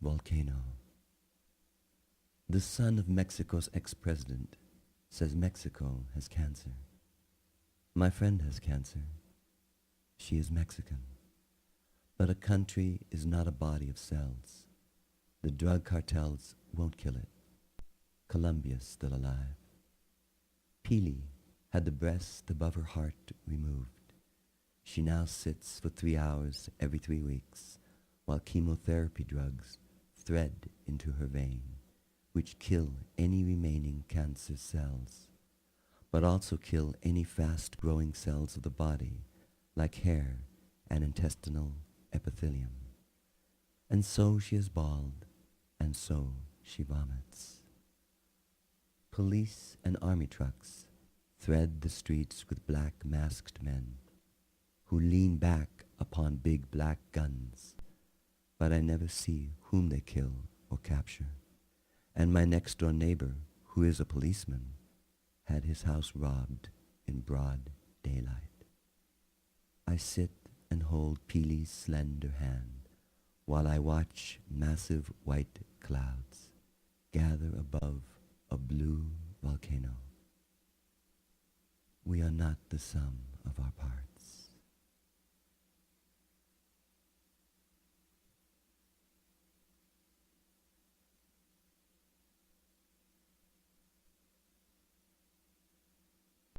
Volcano. The son of Mexico's ex-president says Mexico has cancer. My friend has cancer. She is Mexican. But a country is not a body of cells. The drug cartels won't kill it. Colombia's still alive. Pili had the breast above her heart removed. She now sits for 3 hours every 3 weeks while chemotherapy drugs thread into her vein, which kill any remaining cancer cells, but also kill any fast-growing cells of the body, like hair and intestinal epithelium. And so she is bald, and so she vomits. Police and army trucks thread the streets with black masked men who lean back upon big black guns, but I never see whom they kill or capture. And my next-door neighbor, who is a policeman, had his house robbed in broad daylight. I sit and hold Pili's slender hand while I watch massive white clouds gather above a blue volcano. We are not the sum of our parts.